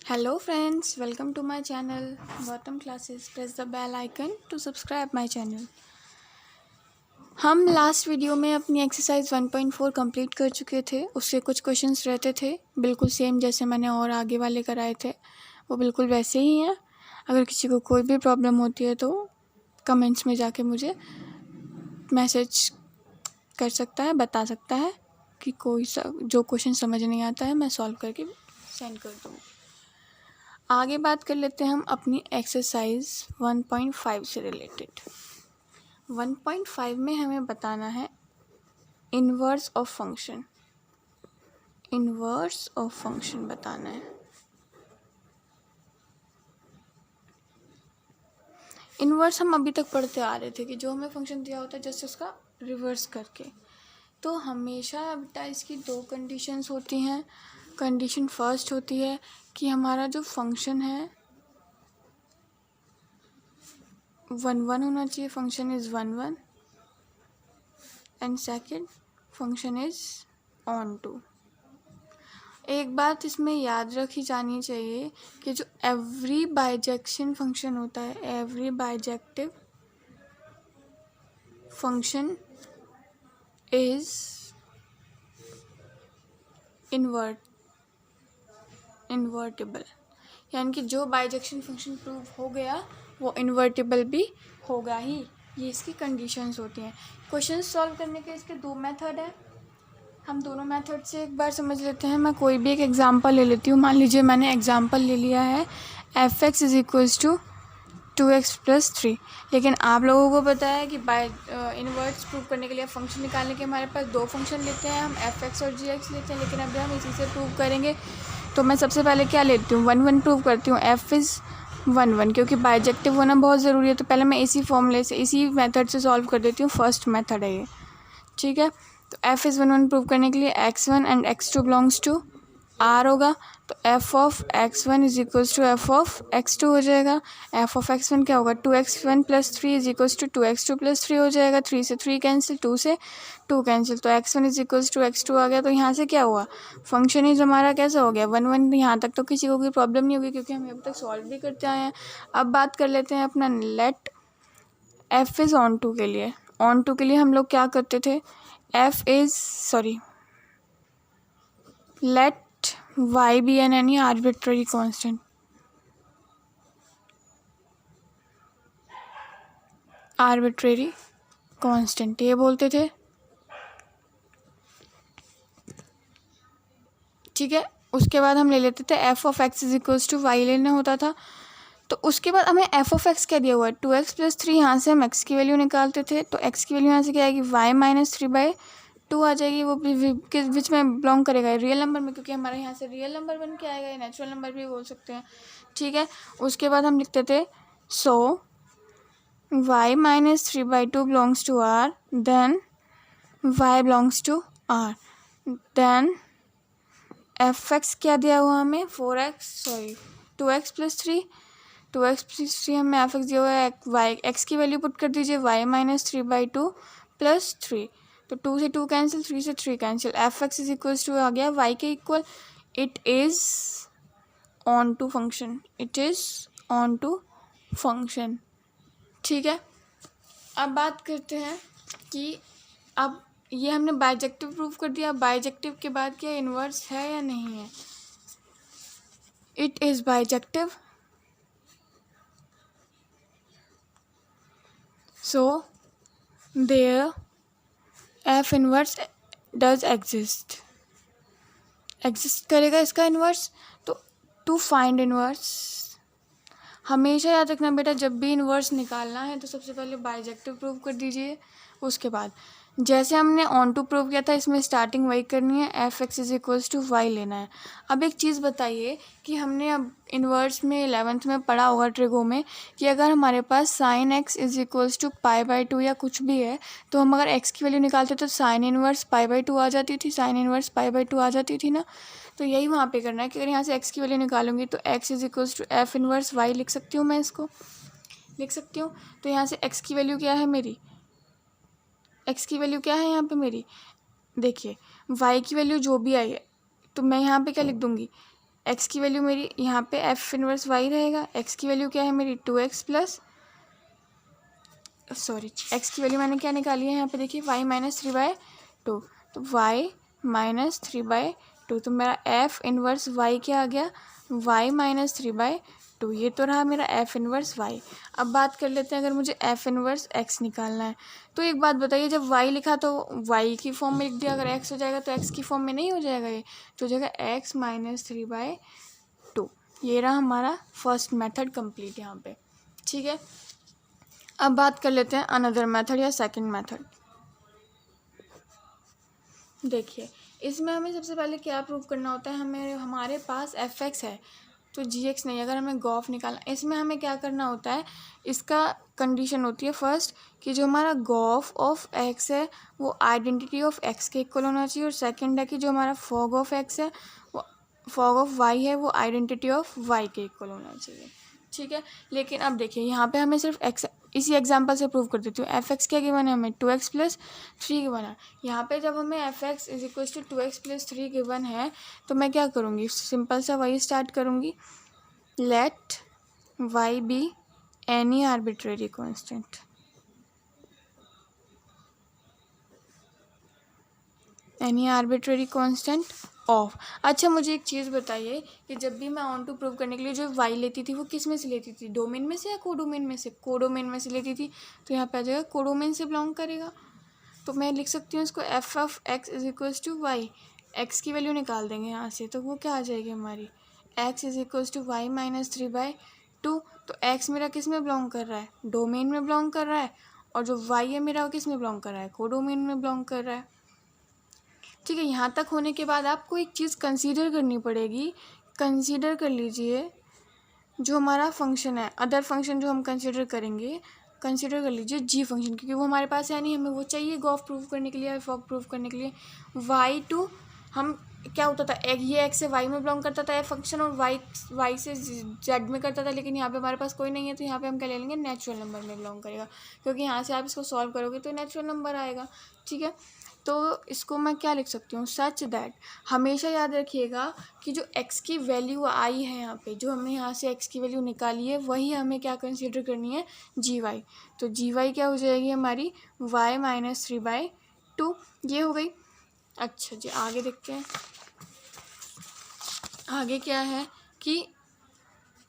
Hello friends, welcome to my channel Bottom Classes. Press the bell icon to subscribe my channel. हम last video में अपनी exercise 1.4 complete कर चुके थे। उससे कुछ क्वेश्चंस रहते थे बिल्कुल सेम जैसे मैंने और आगे वाले कराए थे, वो बिल्कुल वैसे ही हैं। अगर किसी को कोई भी प्रॉब्लम होती है तो कमेंट्स में जाके मुझे मैसेज कर सकता है, बता सकता है कि कोई जो क्वेश्चन समझ नहीं आता है मैं सॉल्व करके सेंड कर दूँगी। आगे बात कर लेते हैं हम अपनी एक्सरसाइज 1.5 से रिलेटेड। 1.5 में हमें बताना है inverse of function. Inverse of function बताना है। इन्वर्स हम अभी तक पढ़ते आ रहे थे कि जो हमें फंक्शन दिया होता है जस्ट उसका रिवर्स करके। तो हमेशा बेटा इसकी दो कंडीशंस होती हैं। कंडीशन फर्स्ट होती है कि हमारा जो फंक्शन है 1 होना चाहिए, function is 1 and second function is onto. एक बात इसमें याद रखी जानी चाहिए कि जो एवरी बाइजेक्शन फंक्शन होता है, every bijective function is invertible, यानी कि जो बाइजेक्शन फंक्शन प्रूव हो गया वो इन्वर्टिबल भी होगा ही। ये इसकी कंडीशंस होती हैं। क्वेश्चन सॉल्व करने के इसके दो मेथड हैं। हम दोनों मेथड से एक बार समझ लेते हैं। मैं कोई भी एक एग्जांपल ले लेती हूँ। मान लीजिए मैंने एग्जांपल ले लिया है f(x) = 2x + 3। लेकिन आप लोगों को पता है कि बाय इन्वर्स प्रूव करने के लिए फंक्शन निकालने के हमारे पास दो फंक्शन लेते हैं, हम f(x) और g(x) लेते हैं। लेकिन अभी हम इसी से प्रूव करेंगे तो मैं सबसे पहले क्या लेती हूँ, 1 प्रूव करती हूँ। f इज़ 1 क्योंकि बाइजेक्टिव होना बहुत ज़रूरी है। तो पहले मैं इसी फॉर्मूले से, इसी मेथड से सॉल्व कर देती हूँ। फर्स्ट मेथड है ये, ठीक है। तो f इज़ 1 प्रूव करने के लिए x1 and x2 belongs to r होगा। तो f(x1) = f(x2) हो जाएगा। f(x1) क्या होगा, 2x1 + 3 = 2x2 + 3 हो जाएगा। 3 से 3 कैंसिल, 2 से 2 कैंसिल, तो x1 = x2 आ गया। तो यहाँ से क्या हुआ, फंक्शन इज हमारा कैसा हो गया, 1 यहाँ तक तो किसी को कोई प्रॉब्लम नहीं होगी क्योंकि हम अभी तक सॉल्व भी करते आए हैं। अब बात कर लेते हैं अपना let f is onto के लिए। ऑन टू के लिए हम लोग क्या करते थे, let y be an any arbitrary constant। Arbitrary constant ये बोलते थे, ठीक है। उसके बाद हम ले लेते थे f(x) = y लेना होता था। तो उसके बाद हमें f(x) क्या दिया हुआ है, 2x + 3। यहाँ से हम x की वैल्यू निकालते थे। तो x की वैल्यू यहाँ से क्या आएगी, y - 3/2 आ जाएगी। वो किस विच में बिलोंग करेगा, रियल नंबर में, क्योंकि हमारे यहाँ से रियल नंबर बन के आएगा। ये नेचुरल नंबर भी बोल सकते हैं, ठीक है। उसके बाद हम लिखते थे so y - 3/2 belongs to r, then y belongs to r, then f(x) क्या दिया हुआ हमें, 2x + 3। 2x + 3 हमें f(x) दिया हुआ है। x की वैल्यू पुट कर दीजिए, y - 3/2 + 3। तो 2 से 2 कैंसिल, 3 से 3 कैंसिल, f(x) = आ गया y के equal. It is onto function, it is onto function, ठीक है। अब बात करते हैं कि अब ये हमने बाइजेक्टिव प्रूव कर दिया। बाइजेक्टिव के बाद क्या इन्वर्स है या नहीं है, it is bijective. So there f inverse does exist करेगा इसका इन्वर्स। तो टू फाइंड इन्वर्स हमेशा याद रखना बेटा, जब भी इन्वर्स निकालना है तो सबसे पहले बाइजेक्टिव प्रूव कर दीजिए। उसके बाद जैसे हमने ऑन टू प्रूव किया था, इसमें स्टार्टिंग वही करनी है, f(x) = y लेना है। अब एक चीज़ बताइए कि हमने अब इन्वर्स में 11th में पढ़ा होगा ट्रिगो में कि अगर हमारे पास sin x = π/2 या कुछ भी है, तो हम अगर x की वैल्यू निकालते तो sin इन्वर्स π/2 आ जाती थी, sin इन्वर्स π/2 आ जाती थी ना। तो यही वहाँ पे करना है कि अगर यहाँ से x की वैल्यू निकालूंगी तो x = f इन्वर्स y लिख सकती हूँ, मैं इसको लिख सकती हूँ। तो यहाँ से x की वैल्यू क्या है मेरी, x की वैल्यू क्या है यहाँ पे मेरी, देखिए y की वैल्यू जो भी आई है तो मैं यहाँ पे क्या लिख दूँगी, एक्स की वैल्यू मेरी यहाँ पे एफ इनवर्स वाई रहेगा। एक्स की वैल्यू क्या है मेरी 2x प्लस एक्स की वैल्यू मैंने क्या निकाली है यहाँ पे देखिए y माइनस 3/2। तो y माइनस 3/2 तो मेरा एफ इनवर्स y क्या आ गया y माइनस 3/2। ये तो रहा मेरा एफ इनवर्स y। अब बात कर लेते हैं अगर मुझे एफ इनवर्स x निकालना है तो एक बात बताइए, जब y लिखा तो y की फॉर्म में लिख दिया, अगर x हो जाएगा तो x की फॉर्म में नहीं हो जाएगा, ये तो हो जाएगा x माइनस 3/2। ये रहा हमारा फर्स्ट मेथड कंप्लीट यहाँ पे। ठीक है, अब बात कर लेते हैं अनदर मेथड या सेकंड मेथड। देखिए इसमें हमें सबसे पहले क्या प्रूव करना होता है, हमारे पास एफ एक्स है तो जी एक्स नहीं, अगर हमें गॉफ निकालना, इसमें हमें क्या करना होता है, इसका कंडीशन होती है फर्स्ट कि जो हमारा गॉफ ऑफ एक्स है वो आइडेंटिटी ऑफ एक्स के इक्वल होना चाहिए, और सेकंड है कि जो हमारा फॉग ऑफ एक्स है वो फॉग ऑफ वाई है वो आइडेंटिटी ऑफ वाई के इक्वल होना चाहिए। ठीक है, लेकिन अब देखिए यहाँ पे हमें सिर्फ एक्स, इसी एग्जांपल से प्रूव कर देती हूँ। एफ एक्स क्या गिवन है हमें 2x प्लस 3 गिवन है। यहाँ पे जब हमें f x is equal to 2x plus 3 given है तो मैं क्या करूँगी, सिंपल सा वही स्टार्ट करूँगी, let y B any arbitrary constant. Any arbitrary constant of. अच्छा मुझे एक चीज़ बताइए कि जब भी मैं ऑन टू प्रूव करने के लिए जो y लेती थी वो किस में से लेती थी, डोमेन में से या कोडोमेन में से? कोडोमेन में से लेती थी, तो यहाँ पे आ जाएगा कोडोमेन से बिलोंग करेगा। तो मैं लिख सकती हूँ इसको f of x is equals to Y, x की वैल्यू निकाल देंगे यहाँ से तो वो क्या आ जाएगी हमारी, x is equals to y minus 3/2। तो एक्स मेरा किस में बिलोंग कर रहा है, डोमेन में बिलोंग कर रहा है, और जो वाई है मेरा वो किस में बिलोंग कर रहा है, कोडोमेन में बिलोंग कर रहा है। ठीक है, यहाँ तक होने के बाद आपको एक चीज़ कंसीडर करनी पड़ेगी। कंसीडर कर लीजिए जो हमारा फंक्शन है, अदर फंक्शन जो हम कंसीडर करेंगे, कंसीडर कर लीजिए जी फंक्शन, क्योंकि वो हमारे पास है नहीं, हमें वो चाहिए गॉफ प्रूव करने के लिए, फॉग प्रूव करने के लिए। वाई टू हम क्या होता था, ये एक्स से वाई में बिलोंग करता था फंक्शन, और वाई से जेड में करता था, लेकिन यहाँ पे हमारे पास कोई नहीं है तो यहाँ पे हम क्या ले लेंगे, नेचुरल नंबर में बिलोंग करेगा, क्योंकि यहाँ से आप इसको सॉल्व करोगे तो नेचुरल नंबर आएगा। ठीक है, तो इसको मैं क्या लिख सकती हूँ, सच दैट, हमेशा याद रखिएगा कि जो x की वैल्यू आई है यहाँ पे, जो हमने यहाँ से x की वैल्यू निकाली है वही हमें क्या कंसीडर करनी है, जी वाई। तो जी वाई क्या हो जाएगी हमारी, y माइनस 3/2, ये हो गई। अच्छा जी आगे देखते हैं, आगे क्या है कि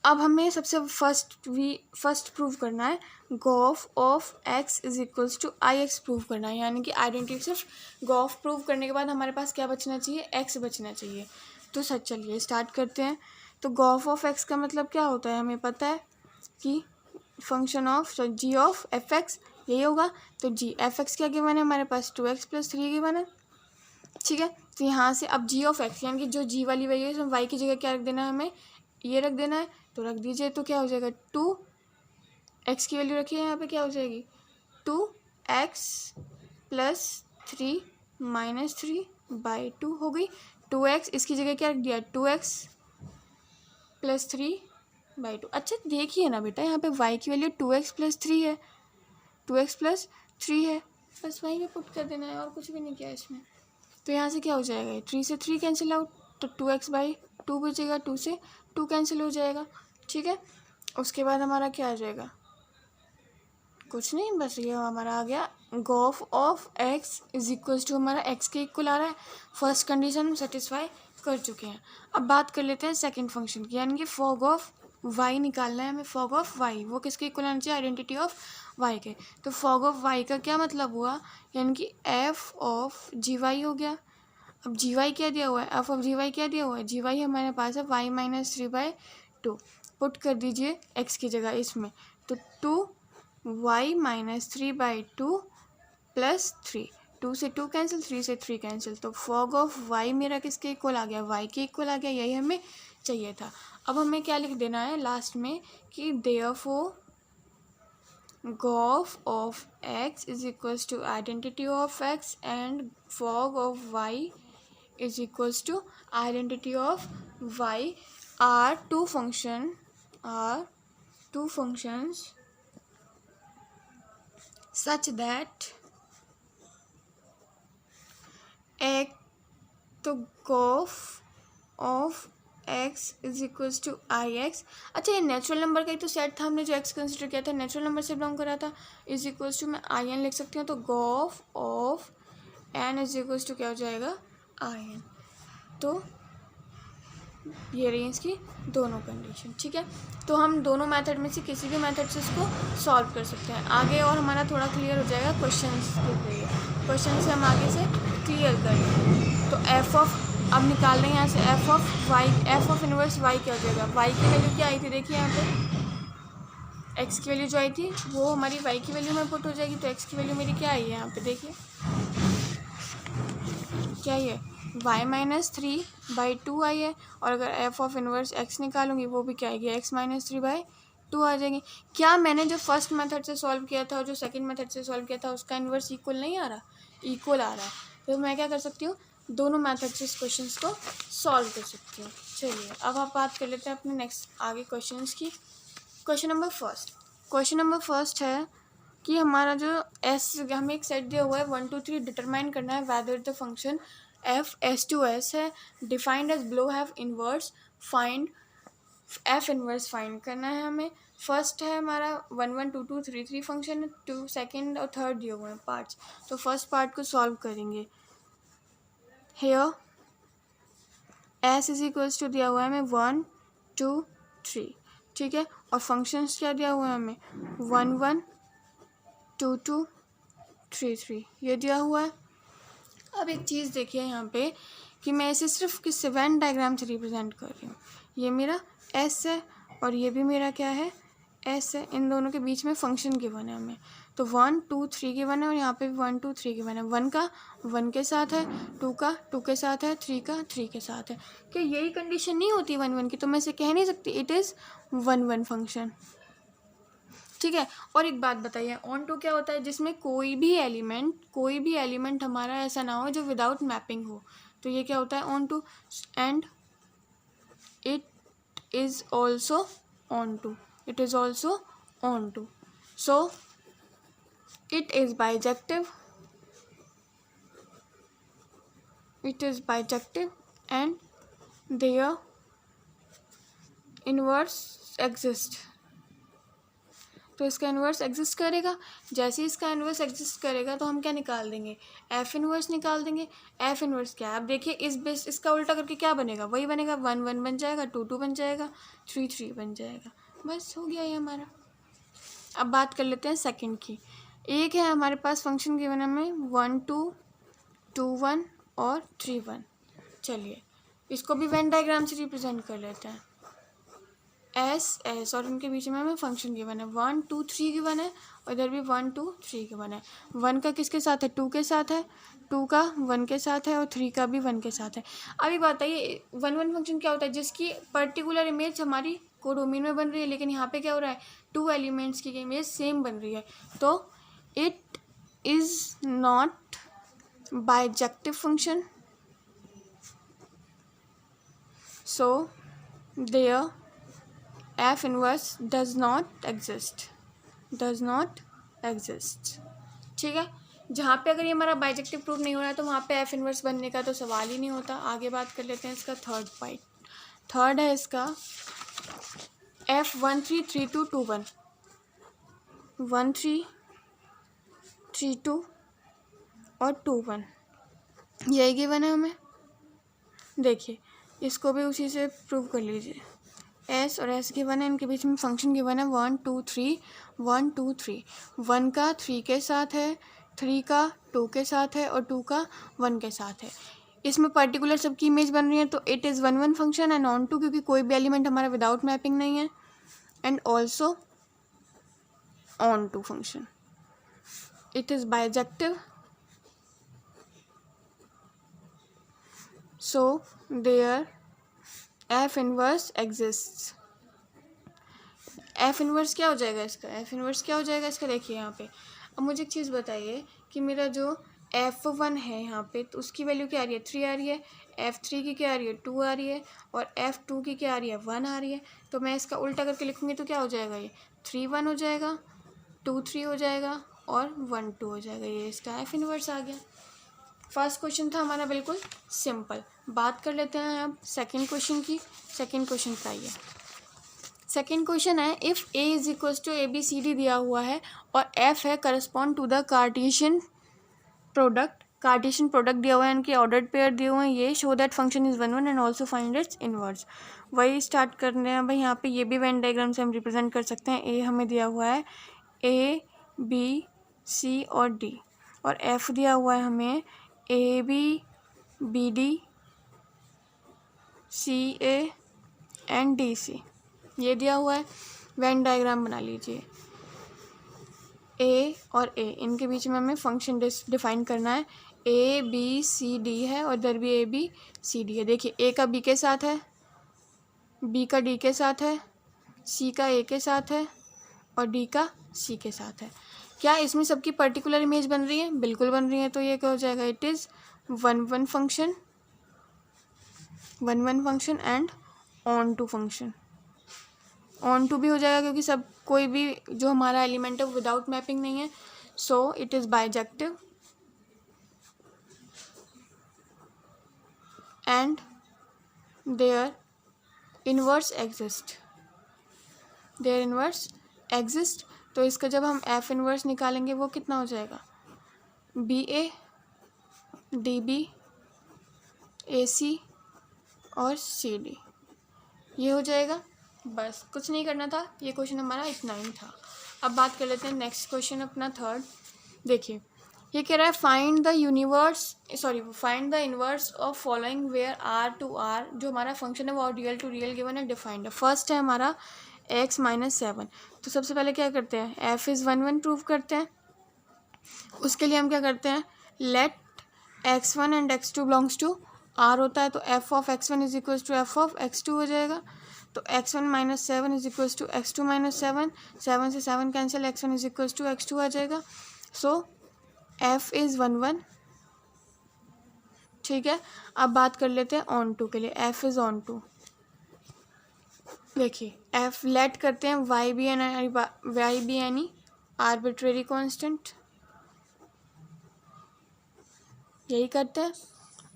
अब हमें सबसे फर्स्ट प्रूव करना है gof of x is equals to I x prove करना है, यानी कि आइडेंटिटी सिर्फ गॉफ प्रूव करने के बाद हमारे पास क्या बचना चाहिए, एक्स बचना चाहिए। तो सच चलिए स्टार्ट करते हैं। तो गॉफ ऑफ एक्स का मतलब क्या होता है, हमें पता है कि function of g of f x, यही होगा। तो जी एफ एक्स क्या गिवन है हमारे पास, 2x प्लस 3 गिवन है। ठीक है, तो यहाँ से अब जी ऑफ एक्स यानी कि जो जी वाली वही है, वाई की जगह क्या रख देना है हमें, ये रख देना है, तो रख दीजिए। तो क्या हो जाएगा, 2x की वैल्यू रखिए यहाँ पे, क्या हो जाएगी 2x प्लस 3 माइनस 3/2 हो गई। 2x इसकी जगह क्या रख दिया, 2x प्लस 3/2। अच्छा देखिए ना बेटा, यहाँ पे y की वैल्यू 2x प्लस 3 है, 2x प्लस 3 है, बस वहीं पे पुट कर देना है और कुछ भी नहीं किया इसमें। तो यहाँ से क्या हो जाएगा, 3 से 3 कैंसिल आउट, तो 2x/2 बचेगा, 2 से 2 कैंसिल हो जाएगा। ठीक है, उसके बाद हमारा क्या आ जाएगा, कुछ नहीं, बस ये हमारा आ गया gof of x is equals to, हमारा एक्स के इक्वल आ रहा है। फर्स्ट कंडीशन हम सेटिस्फाई कर चुके हैं। अब बात कर लेते हैं सेकंड फंक्शन की, यानी कि फॉग ऑफ वाई निकालना है हमें। फॉग ऑफ वाई वो किसके इक्वल आना चाहिए, आइडेंटिटी ऑफ वाई के। तो फॉग ऑफ वाई का क्या मतलब हुआ, यानी कि एफ ऑफ जी वाई हो गया। अब जी वाई क्या दिया हुआ है, एफ ऑफ जी वाई क्या दिया हुआ है, जी वाई हमारे पास है वाई माइनस 3/2। पुट कर दीजिए एक्स की जगह इसमें, तो 2y माइनस 3/2 प्लस 3, 2 से 2 कैंसिल, 3 से 3 कैंसिल, तो फॉग ऑफ y मेरा किसके इक्वल आ गया, y के इक्वल आ गया, यही हमें चाहिए था। अब हमें क्या लिख देना है लास्ट में कि therefore gof of x is equals to identity of x and fog of y is equals to identity of y are two functions such that एक तो gof of x is equals to I x. अच्छा, ये natural number का ही तो set था, हमने जो x consider किया था नेचुरल नंबर से बिलोंग करा था। इज इक्वल्स टू मैं आई एन लिख सकती हूँ, तो gof of n is equals to क्या हो जाएगा, आई एन। तो ये रही इसकी दोनों कंडीशन। ठीक है, तो हम दोनों मेथड में से किसी भी मेथड से इसको सॉल्व कर सकते हैं आगे, और हमारा थोड़ा क्लियर हो जाएगा क्वेश्चन के लिए। क्वेश्चन से हम आगे से क्लियर कर लेंगे। तो एफ ऑफ अब निकाल रहे हैं यहाँ से f of y, f of inverse y क्या हो जाएगा, वाई की वैल्यू क्या आई थी देखिए यहाँ पे, एक्स की वैल्यू जो आई थी वो हमारी वाई की वैल्यू में पुट हो जाएगी। तो एक्स की वैल्यू मेरी क्या आई है यहाँ पे देखिए, क्या ये y माइनस 3/2 आई है, और अगर एफ ऑफ इनवर्स x निकालूंगी वो भी क्या आएगी, x माइनस 3/2 आ जाएगी। क्या मैंने जो फर्स्ट मेथड से सॉल्व किया था और जो सेकंड मेथड से सॉल्व किया था उसका इन्वर्स इक्वल नहीं आ रहा, इक्वल आ रहा है। तो मैं क्या कर सकती हूँ, दोनों मेथड से इस क्वेश्चन को सॉल्व कर सकती हूँ। चलिए अब आप बात कर लेते हैं अपने नेक्स्ट आगे क्वेश्चन की। क्वेश्चन नंबर फर्स्ट है कि हमारा जो एस, हमें एक सेट दिया हुआ है 1 2 3, डिटरमाइन करना है whether the function F S to S है defined as below have inverse, find F inverse find करना है हमें। फर्स्ट है हमारा 1 1 2 2 3 3 फंक्शन, 2 सेकेंड और थर्ड दिए हुए हैं पार्ट्स। तो फर्स्ट पार्ट को सॉल्व करेंगे। Here s is equals to दिया हुआ है हमें 1 2 3, ठीक है, और फंक्शंस क्या दिया हुआ है हमें 1 1 2 2 3 3, ये दिया हुआ है। अब एक चीज़ देखिए यहाँ पे कि मैं इसे सिर्फ किससे वेन डायग्राम से रिप्रेजेंट कर रही हूँ। ये मेरा एस है और ये भी मेरा क्या है, एस है। इन दोनों के बीच में फंक्शन गिवन है हमें, तो 1 2 3 गिवन है और यहाँ पे भी 1 2 3 गिवन है। 1 का 1 के साथ है, 2 का 2 के साथ है, 3 का 3 के साथ है। क्या यही कंडीशन नहीं होती 1 1 की, तो मैं इसे कह नहीं सकती इट इज़ 1 1 फंक्शन। ठीक है, और एक बात बताइए, ऑन टू क्या होता है, जिसमें कोई भी एलिमेंट हमारा ऐसा ना हो जो विदाउट मैपिंग हो। तो ये क्या होता है onto, and it is also onto, it is also onto. So it is bijective and there inverse exist. तो इसका इन्वर्स एग्जिस्ट करेगा। जैसे ही इसका इन्वर्स एग्जिस्ट करेगा तो हम क्या निकाल देंगे, एफ इन्वर्स निकाल देंगे। एफ इन्वर्स क्या है, आप देखिए इस बेस इसका उल्टा करके क्या बनेगा, वही बनेगा, 1 1 बन जाएगा, 2 2 बन जाएगा, 3 3 बन जाएगा। बस हो गया ये हमारा। अब बात कर लेते हैं सेकंड की। एक है हमारे पास फंक्शन गिवन है हमें 1 2 2 1 और 3 1। चलिए इसको भी वेन डायग्राम से रिप्रेजेंट कर लेते हैं। एस और उनके बीच में हमें फंक्शन गिवन है 1 2 3 गिवन है, और इधर भी 1 2 3 गिवन है। 1 का किसके साथ है, 2 के साथ है, 2 का 1 के साथ है, और 3 का भी 1 के साथ है। अब एक बात बताइए, 1 1 फंक्शन क्या होता है, जिसकी पर्टिकुलर इमेज हमारी कोडोमेन में बन रही है, लेकिन यहाँ पे क्या हो रहा है, 2 एलिमेंट्स की इमेज सेम बन रही है। तो it is not bijective function, so there f inverse does not exist. ठीक है, जहाँ पे अगर ये हमारा बाइजेक्टिव प्रूफ नहीं हो रहा है तो वहाँ पे एफ इनवर्स बनने का तो सवाल ही नहीं होता। आगे बात कर लेते हैं इसका थर्ड है इसका एफ 1 3 3 2 2 1, 1 3 3 2 और 2 1, यही गिवन है हमें। देखिए इसको भी उसी से प्रूव कर लीजिए। एस और एस गिवन है, इनके बीच में फंक्शन गिवन है 1 2 3 1 2 3। 1 का 3 के साथ है, 3 का 2 के साथ है, और 2 का 1 के साथ है। इसमें पर्टिकुलर सबकी इमेज बन रही है, तो it is 1 1 function and onto, क्योंकि कोई भी एलिमेंट हमारा विदाउट मैपिंग नहीं है, and also onto function. It is bijective, so there f inverse exists. F inverse क्या हो जाएगा इसका, देखिए यहाँ पे। अब मुझे एक चीज़ बताइए कि मेरा जो F1 है यहाँ पे, तो उसकी वैल्यू क्या आ रही है, 3 आ रही है। F3 की क्या आ रही है, 2 आ रही है, और F2 की क्या आ रही है, 1 आ रही है। तो मैं इसका उल्टा करके लिखूँगी तो क्या हो जाएगा, ये 3 1 हो जाएगा, 2 3 हो जाएगा, और 1 2 हो जाएगा। ये इसका एफ इनवर्स आ गया। फर्स्ट क्वेश्चन था हमारा बिल्कुल सिंपल। बात कर लेते हैं अब सेकंड क्वेश्चन की। सेकंड क्वेश्चन का ये सेकंड क्वेश्चन है, if A is equal to A B C D दिया हुआ है और एफ है correspond to the Cartesian product दिया हुआ है, इनके ऑर्डर्ड पेयर दिए हुए हैं, ये show that function is 1 1 and also find its inverse. वही स्टार्ट करने हैं भाई। यहाँ पे ये भी वेन डायग्राम से हम रिप्रेजेंट कर सकते हैं। ए हमें दिया हुआ है ए बी सी और डी, और एफ दिया हुआ है हमें a b b d c a and d c, ये दिया हुआ है। वेन डायग्राम बना लीजिए। ए और ए, इनके बीच में हमें फंक्शन डिफाइन करना है। ए बी सी डी है और इधर भी ए बी सी डी है। देखिए ए का बी के साथ है, बी का डी के साथ है, सी का ए के साथ है और डी का सी के साथ है। क्या इसमें सबकी पर्टिकुलर इमेज बन रही है? बिल्कुल बन रही है। तो ये क्या हो जाएगा? It is 1 1 function, 1 1 function and onto function. Onto भी हो जाएगा क्योंकि सब कोई भी जो हमारा एलिमेंट है वो विदाउट मैपिंग नहीं है। So it is bijective and there inverse exist, there inverse exist. तो इसका जब हम एफ इनवर्स निकालेंगे वो कितना हो जाएगा? बी ए डी बी ए सी और सी डी, ये हो जाएगा। बस कुछ नहीं करना था, ये क्वेश्चन हमारा इतना ही था। अब बात कर लेते हैं नेक्स्ट क्वेश्चन अपना थर्ड। देखिए ये कह रहा है find the inverse of following where R to R. जो हमारा फंक्शन है वो रियल टू रियल गिवन है, डिफाइंड है। फर्स्ट है हमारा x माइनस 7। तो सबसे पहले क्या करते हैं? f इज़ 1 1 प्रूव करते हैं। उसके लिए हम क्या करते हैं? Let x1 and x2 belongs to r होता है, तो f of x1 is equals to f of x2 हो जाएगा। तो x1 minus 7 is equals to x2 minus 7, 7 से 7 cancel, x1 is equals to x2 आ जाएगा। सो f इज़ 1 1, ठीक है। अब बात कर लेते हैं ऑन टू के लिए। f is onto. देखिए f लेट करते हैं y B any arbitrary constant, यही करते हैं।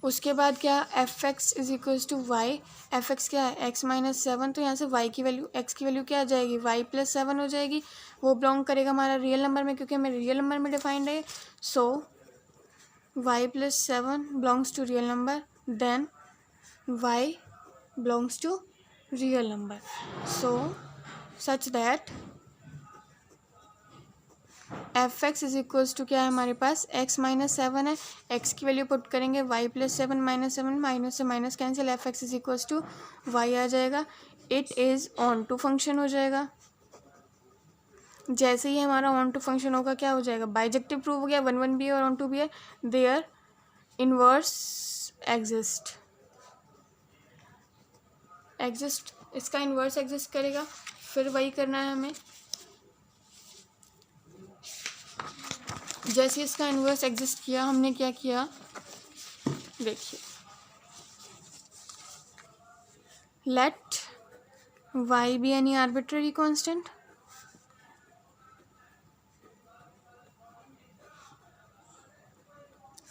उसके बाद क्या? F x is equals to y. F x क्या है? x minus 7। तो यहाँ से y की वैल्यू, x की वैल्यू क्या आ जाएगी? y प्लस 7 हो जाएगी। वो बिलोंग करेगा हमारा रियल नंबर में, क्योंकि हमें रियल नंबर में डिफाइंड है। So y plus 7 belongs to real number, then y belongs to real number. So such that f x is equals to क्या है हमारे पास? x माइनस 7 है, x की वैल्यू पुट करेंगे y प्लस 7 माइनस 7, माइनस से minus cancel, f x is equals to y आ जाएगा। It is onto function हो जाएगा। जैसे ही हमारा ऑन टू फंक्शन होगा क्या हो जाएगा? बाइजेक्टिव प्रूव हो गया, 1 1 भी है और ऑन टू भी है। देयर इनवर्स एग्जिस्ट, इसका इनवर्स एग्जिस्ट करेगा। फिर वही करना है हमें। जैसे इसका इनवर्स एग्जिस्ट किया, हमने क्या किया? देखिए let y B any arbitrary constant,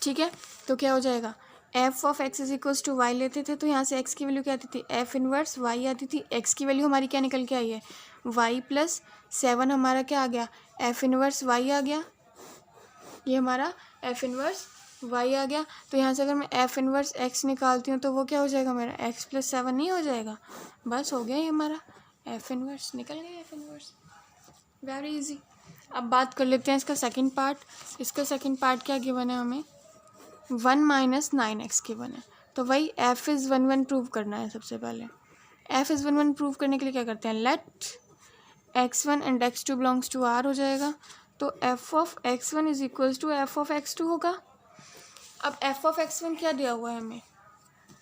ठीक है। तो क्या हो जाएगा? f of x is equals to y लेते थे, तो यहाँ से x की वैल्यू क्या आती थी? f इनवर्स y आती थी। x की वैल्यू हमारी क्या निकल के आई है? y प्लस 7 हमारा क्या आ गया? f इनवर्स y आ गया। ये हमारा f इनवर्स y आ गया। तो यहाँ से अगर मैं f इनवर्स x निकालती हूँ तो वो क्या हो जाएगा मेरा? x प्लस 7 नहीं हो जाएगा? बस हो गया ये हमारा f इनवर्स, निकल गया f इनवर्स। Very easy. अब बात कर लेते हैं इसका सेकंड पार्ट। इसका सेकंड पार्ट क्या गिवन है हमें? 1 माइनस 9x गिवन है। तो वही f इज़ 1 1 प्रूव करना है सबसे पहले। f इज़ 1 1 प्रूव करने के लिए क्या करते हैं? Let x1 and x2 belongs to r हो जाएगा। तो f of x1 is equals to f of x2 होगा। अब f ऑफ x1 क्या दिया हुआ है हमें?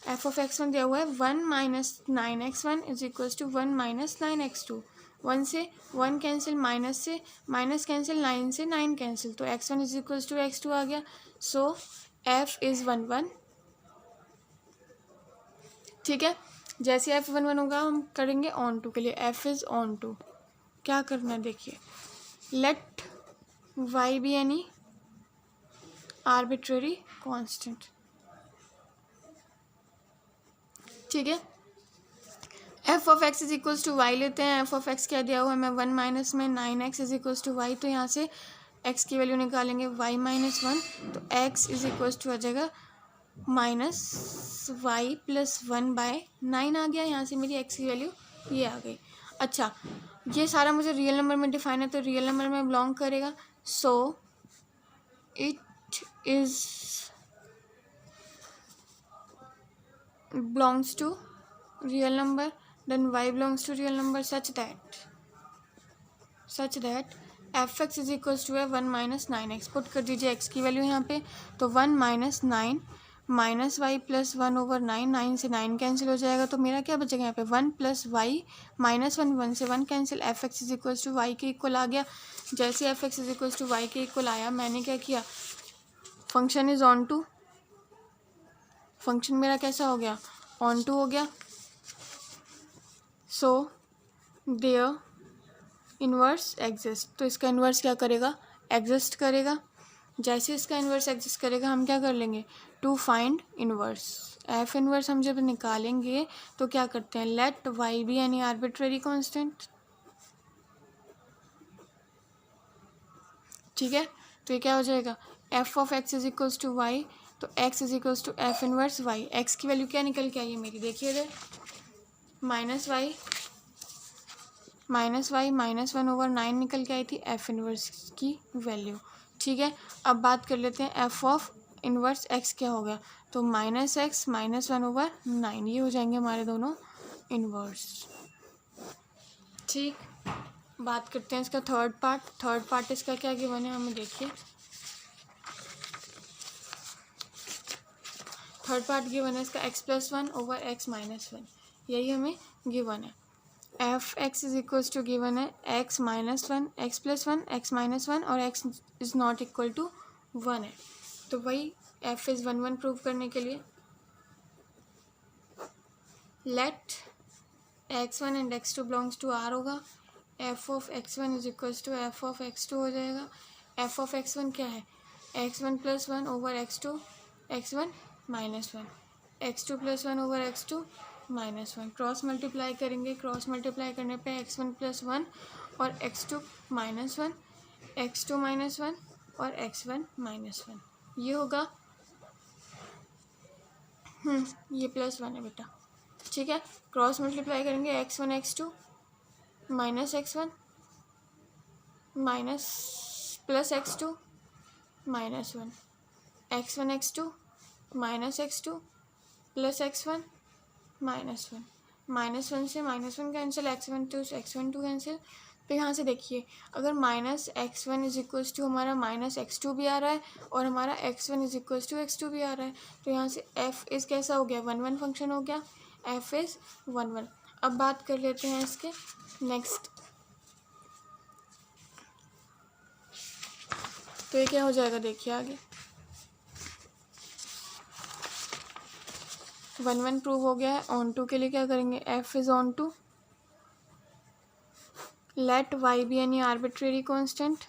f ऑफ x1 दिया हुआ है 1 minus 9x1 is equals to 1 minus 9x2। 1 से 1 कैंसिल, माइनस से माइनस कैंसिल, 9 से 9 कैंसिल, तो x1 is equals to x2 आ गया। सो f इज़ 1 1, ठीक है। जैसे f 1 1 होगा हम करेंगे ऑन टू के लिए। f is onto. क्या करना है? देखिए let y B any arbitrary constant. ठीक है, f of x is equals to y लेते हैं। एफ ऑफ एक्स क्या दिया हुआ है हमें 1 माइनस में 9x is equals to y, तो यहाँ से x की वैल्यू निकालेंगे y माइनस 1, तो x इज इक्वल्स टू आ जाएगा माइनस वाई प्लस 1/9 आ गया। यहाँ से मेरी x की वैल्यू ये आ गई। अच्छा, ये सारा मुझे रियल नंबर में डिफाइन है, तो रियल नंबर में बिलोंग करेगा, so it is belongs to real number, then y belongs to real number such that fx is equals to 1 minus 9x। Put कर दीजिए x की वैल्यू यहाँ पे, तो 1 माइनस 9 माइनस वाई प्लस 1/9, 9 से 9 cancel हो जाएगा, तो मेरा क्या बचेगा यहाँ पे 1 प्लस वाई माइनस 1, 1 से 1 cancel, f x is equals to y के इक्वल आ गया। जैसे f x is equals to y के इक्वल आया, मैंने क्या किया, function is onto, function मेरा कैसा हो गया, ऑन टू हो गया। सो देयर इन्वर्स एग्जिस्ट, तो इसका इन्वर्स क्या करेगा, एग्जिस्ट करेगा। जैसे इसका इन्वर्स एग्जिस्ट करेगा, हम क्या कर लेंगे, to find inverse, F inverse हम जब निकालेंगे तो क्या करते हैं, let y be any arbitrary constant. ठीक है, तो ये क्या हो जाएगा, f of x is equals to y, तो x is equals to F inverse y. X की वैल्यू क्या निकल के आई है मेरी, देखिए इधर, माइनस वाई माइनस 1/9 निकल के आई थी एफ इनवर्स की वैल्यू। ठीक है, अब बात कर लेते हैं एफ ऑफ इनवर्स एक्स क्या हो गया, तो माइनस एक्स माइनस 1/9, ये हो जाएंगे हमारे दोनों इनवर्स। ठीक, बात करते हैं इसका थर्ड पार्ट इसका क्या गिवन है हमें, देखिए थर्ड पार्ट गिवन है इसका x+1/x-1, यही हमें गिवन है। F x is equals to given है x-1, x+1, x-1 और x is not equal to 1 है, तो वही f इज़ 1 प्रूव करने के लिए let x1 and x2 belongs to R होगा, f of x1 is equals to f of x2 हो जाएगा। f ऑफ x1 क्या है, x1+1/x2, x1 -1, x2 +1 over x2 -1, cross multiply करेंगे, क्रॉस मल्टीप्लाई करने पे x1 + 1 और x2 -1, x2 -1 और x1 -1, ये होगा, ये +1 है बेटा। ठीक है, क्रॉस मल्टीप्लाई करेंगे x1 x2 minus x1 minus plus x2 -1, x1 x2 minus x2 plus x1 -1, -1 से -1 कैंसिल, x1 2 कैंसिल। तो यहाँ से देखिए, अगर minus x1 is equals to हमारा माइनस x2 भी आ रहा है और हमारा x1 is equals to x2 भी आ रहा है, तो यहाँ से f इज़ कैसा हो गया, 1 फंक्शन हो गया, f इज़ 1। अब बात कर लेते हैं इसके नेक्स्ट, तो ये क्या हो जाएगा, देखिए आगे 1 प्रूव हो गया है। ऑन टू के लिए क्या करेंगे, f is onto, let y B any arbitrary constant,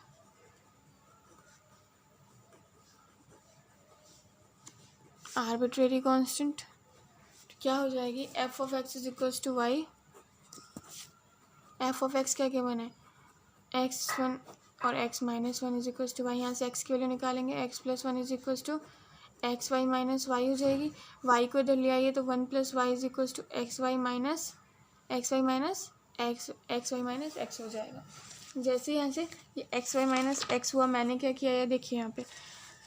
क्या हो जाएगी, f of x is equals to y, f of x क्या गिवन है, x1 और x-1 is equals to Y, यहाँ से x की वैल्यू निकालेंगे, x+1 is equals to xy minus y हो जाएगी, y को इधर ले आइए तो 1 + y is equals to xy minus x हो जाएगा। जैसे यहाँ से ये xy माइनस x हुआ, मैंने क्या किया है, देखिए यहाँ पे,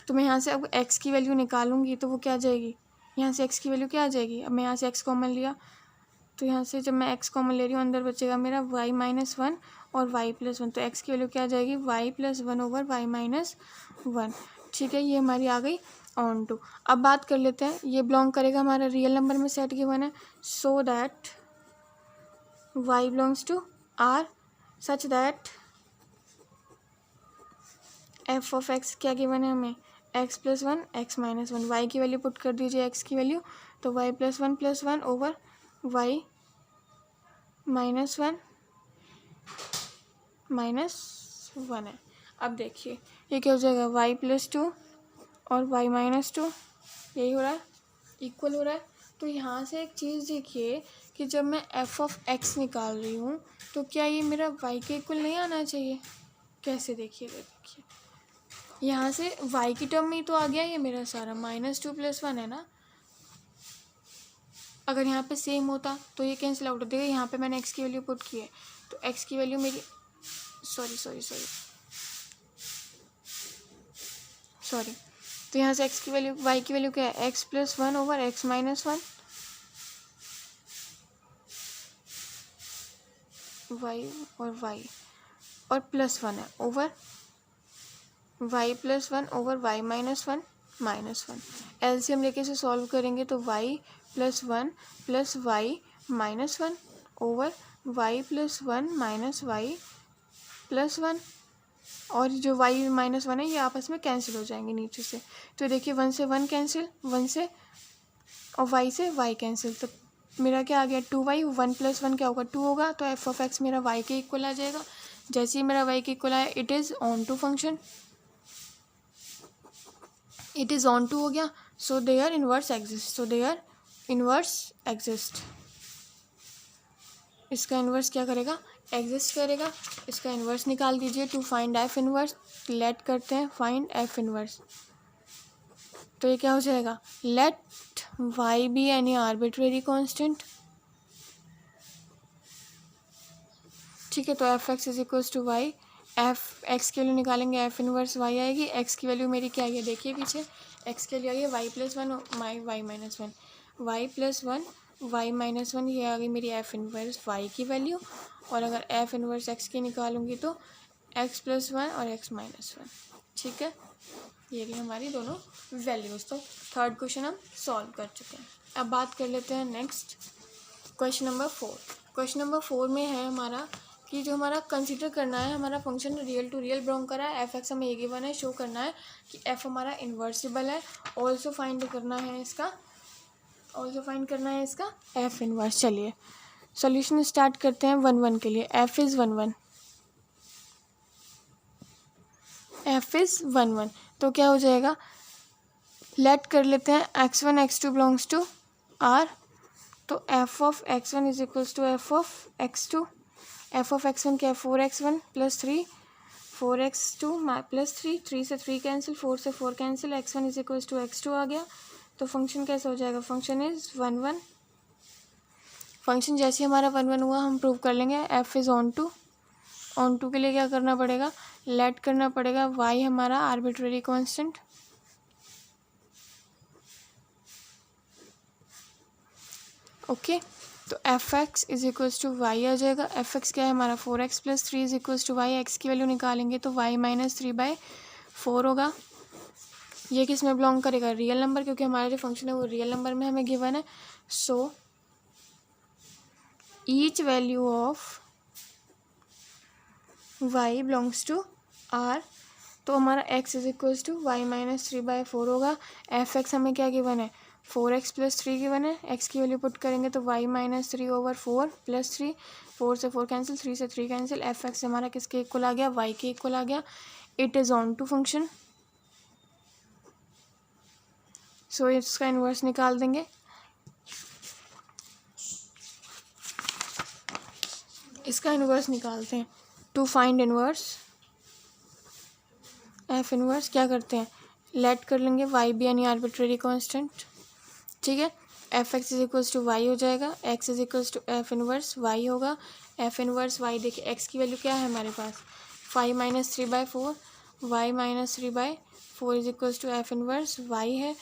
तो मैं यहाँ से अब x की वैल्यू निकालूंगी तो वो क्या आ जाएगी, यहाँ से x की वैल्यू क्या आ जाएगी, अब मैं यहाँ से x कॉमन लिया, तो यहाँ से जब मैं x कॉमन ले रही हूँ, अंदर बचेगा मेरा y -1 और y+1, तो x की वैल्यू क्या आ जाएगी, y+1/y-1। ठीक है, ये हमारी आ गई ऑन टू। अब बात कर लेते हैं, ये बिलोंग करेगा हमारा रियल नंबर में सेट गिवन है, so that y belongs to R such that f of x क्या गिवन है हमें, x+1 x-1, y की वैल्यू पुट कर दीजिए, x की वैल्यू, तो y+1 + 1 ओवर y -1 है। अब देखिए ये क्या हो जाएगा, y+2 और y माइनस टू, यही हो रहा है, इक्वल हो रहा है। तो यहाँ से एक चीज़ देखिए कि जब मैं f ऑफ x निकाल रही हूँ तो क्या ये मेरा y के इक्वल नहीं आना चाहिए? कैसे देखिएगा, देखिए यहाँ से y की टर्म में ही तो आ गया ये मेरा सारा, -2 + 1 है ना। अगर यहाँ पे सेम होता तो ये कैंसिल आउट होता है। यहाँ पे मैंने x की वैल्यू पुट की है तो x की वैल्यू मेरी सॉरी तो यहाँ से x की वैल्यू, y की वैल्यू क्या है, x + 1 ओवर x - 1, y और +1 है over y + 1 over y - 1 -1। LCM लेके इसे सॉल्व करेंगे तो y + 1 + y - 1 over y + 1 - y + 1, और जो y - 1 है ये आपस में कैंसिल हो जाएंगे नीचे से। तो देखिए 1 से 1 कैंसिल, 1 से, और y से y कैंसिल, तो मेरा क्या आ गया 2y। 1 + 1 क्या होगा, 2 होगा। तो f ऑफ x मेरा y के इक्वल आ जाएगा। जैसे ही मेरा y के इक्वल आया, it is onto function, it is onto हो गया। सो देयर इनवर्स एग्जिस्ट, इसका इन्वर्स क्या करेगा, एग्जिस्ट करेगा। इसका इन्वर्स निकाल दीजिए to find f inverse. Let करते हैं फाइंड f इन्वर्स, तो ये क्या हो जाएगा, let y B any arbitrary constant. ठीक है, तो F x is equals to y, f x की वैल्यू निकालेंगे, एफ इनवर्स वाई आएगी। एक्स की वैल्यू मेरी क्या आई है, देखिए पीछे, एक्स के लिए आई है वाई + 1 वाई -1, वाई + 1 वाई - 1, ये आ गई मेरी एफ इनवर्स वाई की वैल्यू। और अगर एफ इनवर्स एक्स की निकालूंगी तो एक्स + 1 और एक्स - 1। ठीक है, ये भी हमारी दोनों वैल्यूज़। तो थर्ड क्वेश्चन हम सॉल्व कर चुके हैं। अब बात कर लेते हैं next question number 4। Question number 4 में है हमारा कि जो हमारा कंसीडर करना है, हमारा function real to real belong कर रहा है, एफ एक्स हमें ये गिवन है, शो करना है कि एफ हमारा इन्वर्सिबल है। ऑल्सो फाइंड करना है इसका एफ इन्वर्स। चलिए सॉल्यूशन स्टार्ट करते हैं 1 1 के लिए। एफ इज़ 1 1, तो क्या हो जाएगा, लेट कर लेते हैं x1 x2 belongs to r। तो f of x1 is equals to f of x2। F of x1 क्या है, 4x1 + 3, 4x2 + 3, 3 से 3 कैंसिल, 4 से 4 cancel, x1 is equals to x2 आ गया। तो फंक्शन कैसा हो जाएगा, फंक्शन इज़ 1 1। फंक्शन जैसे हमारा 1 1 हुआ हम प्रूव कर लेंगे एफ इज़ ऑन टू के लिए क्या करना पड़ेगा, लेट करना पड़ेगा y हमारा आर्बिट्रेरी कांस्टेंट, ओके। तो F x is equals to Y आ जाएगा। एफ एक्स क्या है हमारा, 4x + 3 is equals to Y. X की वैल्यू निकालेंगे तो y - 3/4 होगा। ये किस में बिलोंग करेगा, रियल नंबर, क्योंकि हमारा जो फंक्शन है वो रियल नंबर में हमें गिवन है। So each value of y belongs to r। तो हमारा x is equals to y - 3/4 होगा। एफ एक्स हमें क्या गिवन है, 4x + 3 गिवन है। x की वैल्यू पुट करेंगे तो y - 3/4 + 3, 4 से 4 कैंसिल, 3 से 3 कैंसिल, एफ एक्स हमारा किसके इक्वल आ गया, y के इक्वल आ गया। It is onto function, so इसका इन्वर्स निकाल देंगे। इसका इन्वर्स निकालते हैं to find inverse F inverse. क्या करते हैं, लेट कर लेंगे y B any arbitrary constant. ठीक है, F x is equals to Y हो जाएगा, X is equals to F inverse Y होगा। एफ इनवर्स वाई, देखिए एक्स की वैल्यू क्या है हमारे पास, 5 - 3/4, Y - 3/4 is equals to F inverse y है।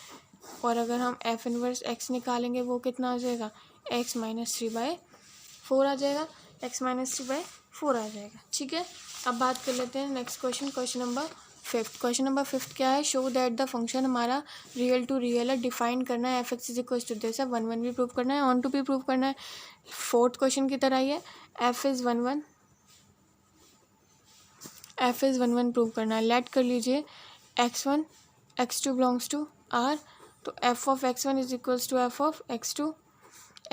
और अगर हम एफ इनवर्स एक्स निकालेंगे वो कितना आ जाएगा, x - 3/4 आ जाएगा, x - 3/4 आ जाएगा। ठीक है, अब बात कर लेते हैं next question number 5। Question number 5 क्या है, शो दैट द फंक्शन हमारा रियल टू रियल है, डिफाइन करना है, F x is equals to this है, 1 1 भी प्रूव करना है, ऑन टू भी प्रूव करना है। फोर्थ क्वेश्चन की तरह ही है, एफ इज़ 1 1 प्रूव करना है। लेट कर लीजिए x1 x2 belongs to r। तो f of x1 is equals to f of x2।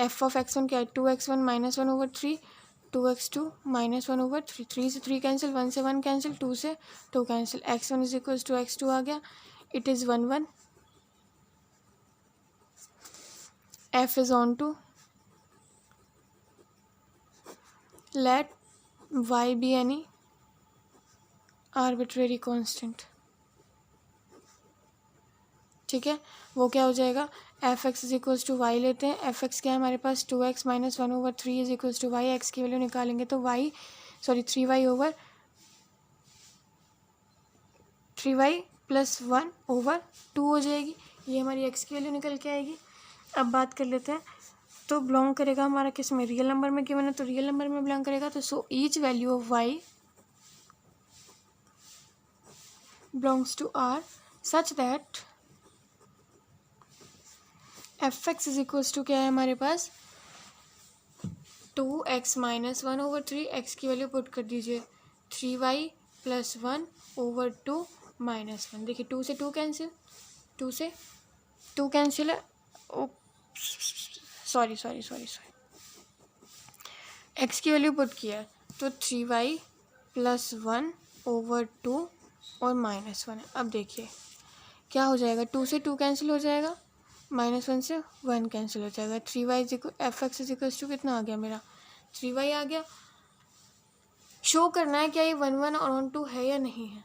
F of x1 क्या है, 2x1 - 1/3, 2x2 - 1/3, 3 से 3 कैंसिल, 1 से 1 कैंसिल, 2 से 2 cancel, x1 is equals to x2 आ गया। it is 1 1. F is on to. Let y be any arbitrary constant. ठीक है, वो क्या हो जाएगा, F x is equals to y लेते हैं. एफ एक्स क्या है हमारे पास, 2x minus 1/3 is equals to Y. X की वैल्यू निकालेंगे तो 3y प्लस 1/2 हो जाएगी. ये हमारी एक्स की वैल्यू निकल के आएगी. अब बात कर लेते हैं, तो बिलोंग करेगा हमारा किस में, रियल नंबर में गिवन है तो रियल नंबर में बिलोंग करेगा. तो so each value of y belongs to r such that f x is equals to क्या है हमारे पास, 2x माइनस 1/3. एक्स की वैल्यू पुट कर दीजिए 3y प्लस 1/2 माइनस 1. देखिए 2 से 2 कैंसिल, 2 से 2 कैंसिल है. ओ सॉरी, एक्स की वैल्यू पुट किया है तो 3y प्लस 1/2 और माइनस 1 है. अब देखिए क्या हो जाएगा, 2 से 2 कैंसिल हो जाएगा, -1 से 1 कैंसिल हो जाएगा. 3y f x is equals to कितना आ गया मेरा, 3y आ गया. शो करना है क्या ये 1 1 और 2 है या नहीं है.